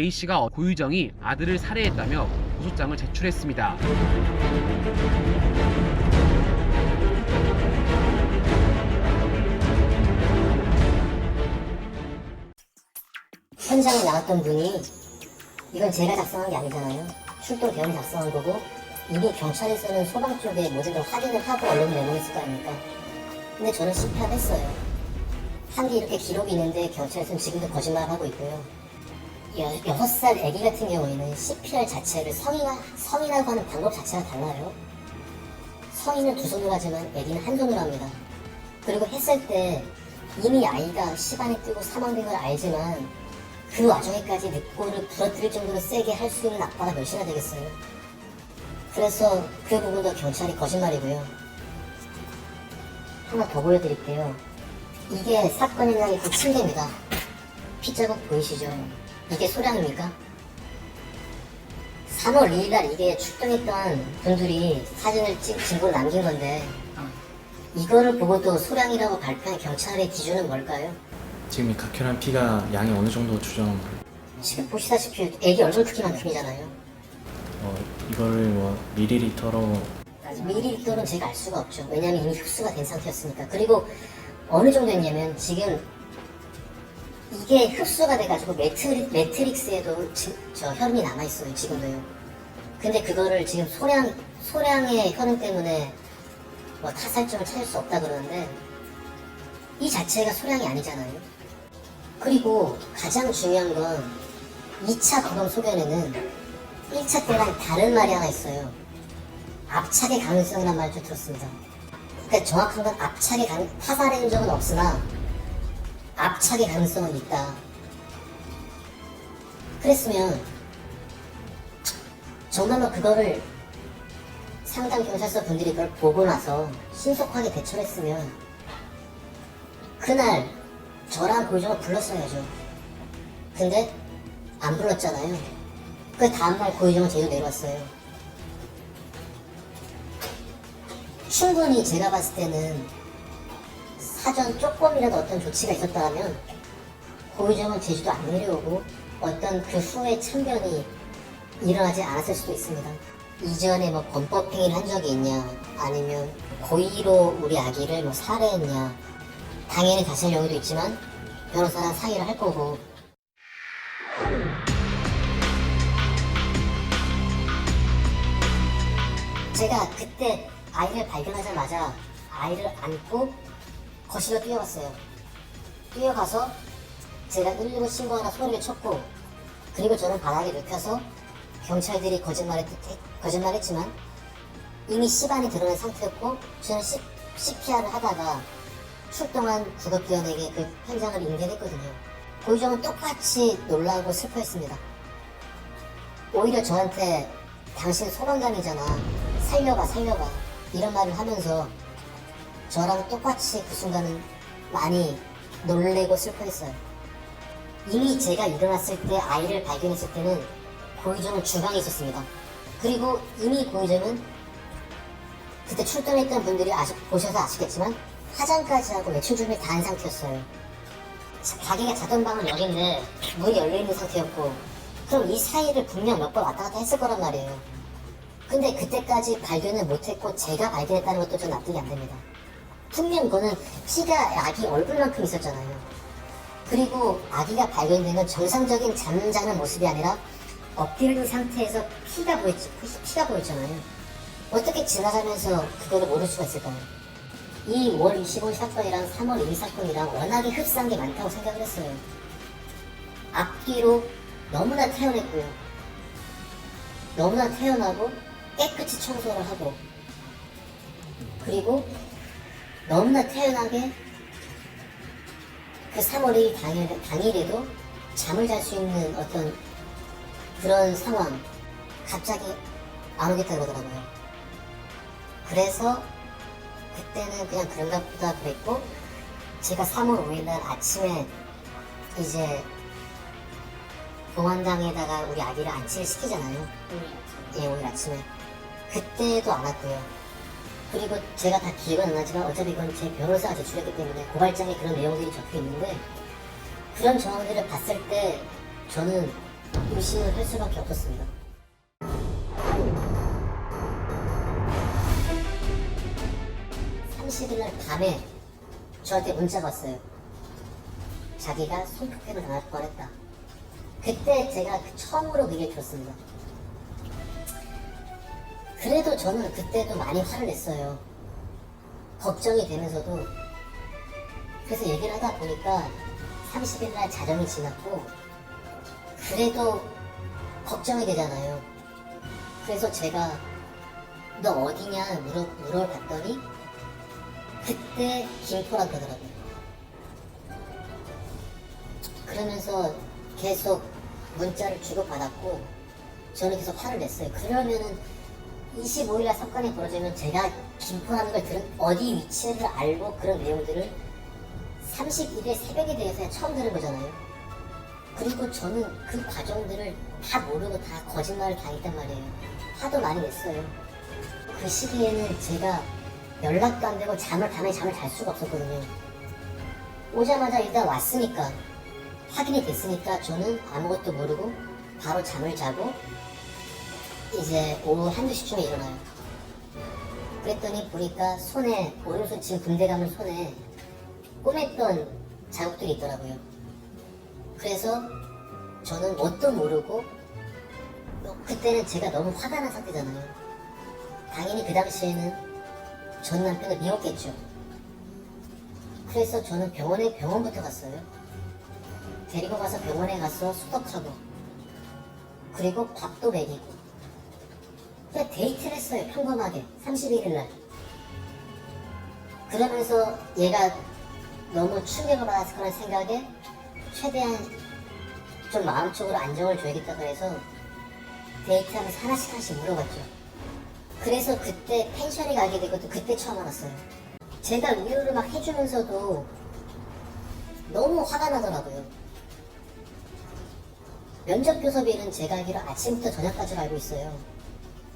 A씨가 고유정이 아들을 살해했다며 고소장을 제출했습니다. 현장에 나왔던 분이 이건 제가 작성한 게 아니잖아요. 출동 대원이 작성한 거고 이미 경찰에서는 소방 쪽에 모든 확인을 하고 언론에 내보냈을 거 아닙니까? 근데 저는 실패를 했어요. 한 게 이렇게 기록이 있는데 경찰에서는 지금도 거짓말을 하고 있고요. 6살 애기 같은 경우에는 CPR 자체를 성인하고 하는 방법 자체가 달라요. 성인은 두 손으로 하지만 애기는 한 손으로 합니다. 그리고 했을 때 이미 아이가 시간이 뜨고 사망된 걸 알지만 그 와중에까지 늑골을 부러뜨릴 정도로 세게 할 수 있는 압박이 몇이나 되겠어요. 그래서 그 부분도 경찰이 거짓말이고요. 하나 더 보여드릴게요. 이게 사건 현장의 그 침대입니다. 피자국 보이시죠? 이게 소량입니까? 3월 2일날 이게 출동했던 분들이 사진을 증거로 남긴 건데 이거를 보고도 소량이라고 발표한 경찰의 기준은 뭘까요? 지금 이 각혈한 피가 양이 어느 정도 추정? 지금 보시다시피 애기 얼굴 크기만큼이잖아요. 이거를 뭐 밀리리터로 밀리리터는 제가 알 수가 없죠. 왜냐하면 이미 흡수가 된 상태였으니까. 그리고 어느 정도 했냐면 지금 이게 흡수가 돼가지고 매트릭스에도 저 혈흔이 남아있어요. 지금도요. 근데 그거를 지금 소량의 혈흔 때문에 뭐 타살점을 찾을 수 없다 그러는데 이 자체가 소량이 아니잖아요. 그리고 가장 중요한 건 2차 검검 소견에는 1차 때랑 다른 말이 하나 있어요. 압착의 가능성이란 말을 좀 들었습니다. 그러니까 정확한 건 타살한 적은 없으나 압착의 가능성은 있다. 그랬으면 정말로 그거를 상당 경찰서 분들이 그걸 보고 나서 신속하게 대처를 했으면 그날 저랑 고유정을 불렀어야죠. 근데 안 불렀잖아요. 그 다음날 고유정은 제대로 내려왔어요. 충분히 제가 봤을 때는 사전 조금이라도 어떤 조치가 있었다면 고유정은 제주도 안 내려오고 어떤 그 후에 참변이 일어나지 않았을 수도 있습니다. 이전에 뭐 범법행위를 한 적이 있냐 아니면 고의로 우리 아기를 뭐 살해했냐 당연히 다시 할 용의도 있지만 변호사랑 상의를 할 거고 제가 그때 아이를 발견하자마자 아이를 안고 거실로 뛰어갔어요. 뛰어가서 제가 119 신고하나 소리를 쳤고 그리고 저는 바닥에 눕혀서 경찰들이 거짓말했지만 이미 시반이 드러난 상태였고 저는 CPR을 하다가 출동한 구급대원에게 그 현장을 인계했거든요. 고유정은 똑같이 놀라고 슬퍼했습니다. 오히려 저한테 당신 소방관이잖아. 살려봐 이런 말을 하면서 저랑 똑같이 그 순간은 많이 놀래고 슬퍼했어요. 이미 제가 일어났을 때 아이를 발견했을 때는 고유정은 주방에 있었습니다. 그리고 이미 고유정은 그때 출동했던 분들이 보셔서 아시겠지만 화장까지 하고 외출 준비를 다 한 상태였어요. 자기가 자던 방은 여긴데 문이 열려있는 상태였고 그럼 이 사이를 분명 몇 번 왔다 갔다 했을 거란 말이에요. 근데 그때까지 발견을 못했고 제가 발견했다는 것도 좀 납득이 안 됩니다. 분명 그거는 피가 아기 얼굴만큼 있었잖아요. 그리고 아기가 발견된 건 정상적인 잠자는 모습이 아니라 엎드린 상태에서 피가 보였잖아요. 어떻게 지나가면서 그거를 모를 수가 있을까요? 이 월 25일 사건이랑 3월 2일 사건이랑 워낙에 흡사한 게 많다고 생각을 했어요. 앞뒤로 너무나 태어났고요. 너무나 태어나고 깨끗이 청소를 하고 그리고 너무나 태연하게 그 3월 2일 당일에도 잠을 잘 수 있는 어떤 그런 상황 갑자기 안 오겠다 그러더라고요. 그래서 그때는 그냥 그런가 보다 그랬고 제가 3월 5일날 아침에 이제 봉안당에다가 우리 아기를 안치를 시키잖아요. 예, 오늘 아침에 그때도 안 왔고요. 그리고 제가 다 기억은 안 나지만 어차피 이건 제 변호사가 제출했기 때문에 고발장에 그런 내용들이 적혀 있는데 그런 정황들을 봤을 때 저는 의심을 할 수밖에 없었습니다. (30일) 날 밤에 저한테 문자가 왔어요. 자기가 성폭행을 당할 뻔했다. 그때 제가 처음으로 그 얘기를 들었습니다. 그래도 저는 그때도 많이 화를 냈어요. 걱정이 되면서도. 그래서 얘기를 하다 보니까 30일 날 자정이 지났고 그래도 걱정이 되잖아요. 그래서 제가 너 어디냐 물어봤더니 그때 김포라 그러더라고요. 그러면서 계속 문자를 주고받았고 저는 계속 화를 냈어요. 그러면은 25일날 사건이 벌어지면 제가 김포라는 걸 들은 어디 위치를 알고 그런 내용들을 31일 새벽에 대해서야 처음 들은 거잖아요. 그리고 저는 그 과정들을 다 모르고 다 거짓말을 당했단 말이에요. 화도 많이 냈어요. 그 시기에는 제가 연락도 안 되고 밤에 잠을 잘 수가 없었거든요. 오자마자 일단 왔으니까 확인이 됐으니까 저는 아무것도 모르고 바로 잠을 자고 이제 오후 1~2시쯤에 일어나요. 그랬더니 보니까 손에 오른손 지금 군대 감은 손에 꼬맸던 자국들이 있더라고요. 그래서 저는 뭣도 모르고 그때는 제가 너무 화가 난 상태잖아요. 당연히 그 당시에는 전 남편을 미웠겠죠. 그래서 저는 병원부터 갔어요. 데리고 가서 병원에 가서 수doc하고 그리고 밥도 먹이고 그냥 데이트를 했어요. 평범하게 31일 날. 그러면서 얘가 너무 충격을 받았을 거라는 생각에 최대한 좀 마음적으로 안정을 줘야겠다고 해서 데이트하면서 하나씩 물어봤죠. 그래서 그때 펜션에 가게 되고 또 그때 처음 알았어요. 제가 위로를 막 해주면서도 너무 화가 나더라고요. 면접 교섭일은 제가 알기로 아침부터 저녁까지로 알고 있어요.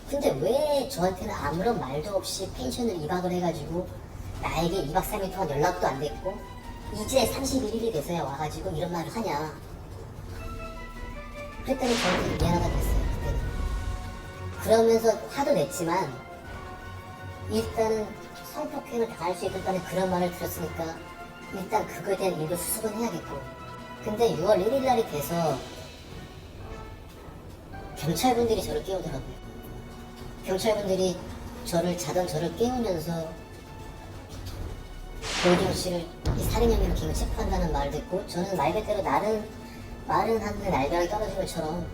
근데 왜 저한테는 아무런 말도 없이 펜션을 2박을 해가지고 나에게 2박 3일 동안 연락도 안 됐고 이제 31일이 돼서야 와가지고 이런 말을 하냐. 그랬더니 저한테 미안하다 그랬어요. 그때는. 그러면서 화도 냈지만 일단은 성폭행을 당할 수 있다는 그런 말을 들었으니까 일단 그거에 대한 일도 수습은 해야겠고. 근데 6월 1일 날이 돼서 경찰분들이 저를 깨우더라고요. 경찰분들이 자던 저를 깨우면서 고희정 씨를 살인 혐의로 기금 체포한다는 말을 듣고 저는 말 그대로 말은 하늘에 날벼락이 떨어진 것처럼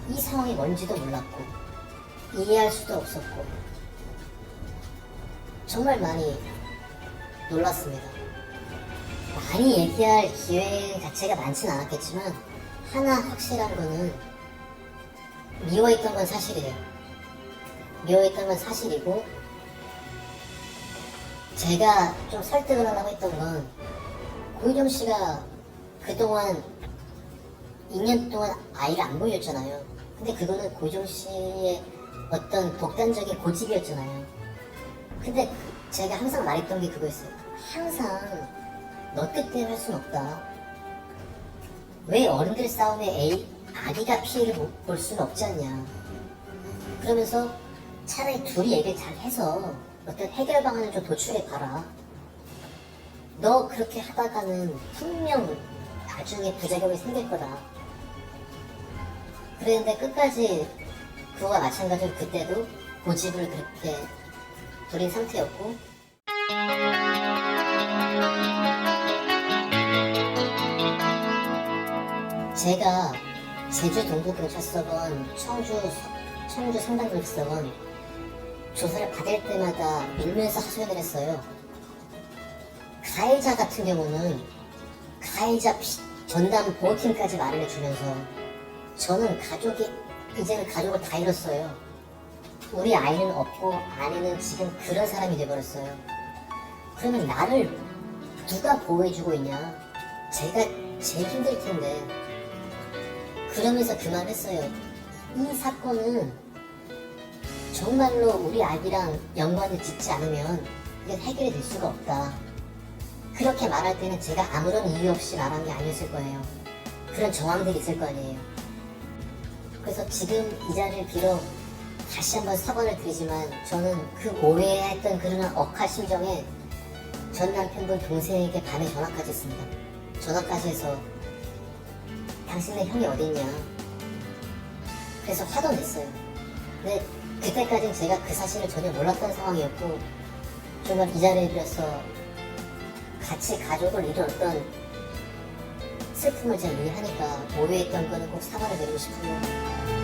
이 상황이 뭔지도 몰랐고 이해할 수도 없었고 정말 많이 놀랐습니다. 많이 얘기할 기회 자체가 많지는 않았겠지만 하나 확실한 거는 미워했던 건 사실이에요. 미워했던 건 사실이고 제가 좀 설득을 하려고 했던 건 고희정 씨가 그동안 2년 동안 아이를 안 보여줬잖아요. 근데 그거는 고희정 씨의 어떤 독단적인 고집이었잖아요. 근데 제가 항상 말했던 게 그거였어요. 항상 너 뜻대로 할 순 없다. 왜 어른들 싸움에 아기가 피해를 볼 수는 없지 않냐. 그러면서 차라리 둘이 얘기를 잘 해서 어떤 해결 방안을 좀 도출해 봐라. 너 그렇게 하다가는 분명 나중에 부작용이 생길 거다. 그랬는데 끝까지 그거와 마찬가지로 그때도 고집을 그렇게 부린 상태였고 제가 제주 동부경찰서건 청주 상당경찰서건 조사를 받을 때마다 밀면서 하소연을 했어요. 가해자 같은 경우는 가해자 전담 보호팀까지 마련해 주면서 저는 이제는 가족을 다 잃었어요. 우리 아이는 없고 아내는 지금 그런 사람이 돼버렸어요. 그러면 나를 누가 보호해주고 있냐? 제가 제일 힘들 텐데. 그러면서 그 말 했어요. 이 사건은 정말로 우리 아기랑 연관을 짓지 않으면 이게 해결이 될 수가 없다. 그렇게 말할 때는 제가 아무런 이유 없이 말한 게 아니었을 거예요. 그런 정황들이 있을 거 아니에요. 그래서 지금 이 자리를 빌어 다시 한번 사과를 드리지만 저는 그 오해했던 그런 억할 심정에 전 남편분 동생에게 밤에 전화까지 했습니다. 전화까지 해서 당신네 형이 어딨냐. 그래서 화도 냈어요. 근데 그때까지는 제가 그 사실을 전혀 몰랐던 상황이었고 정말 이 자리를 빌어서 같이 가족을 이룬 어떤 슬픔을 제가 이해하니까 오해했던 거는 꼭 사과를 드리고 싶고요.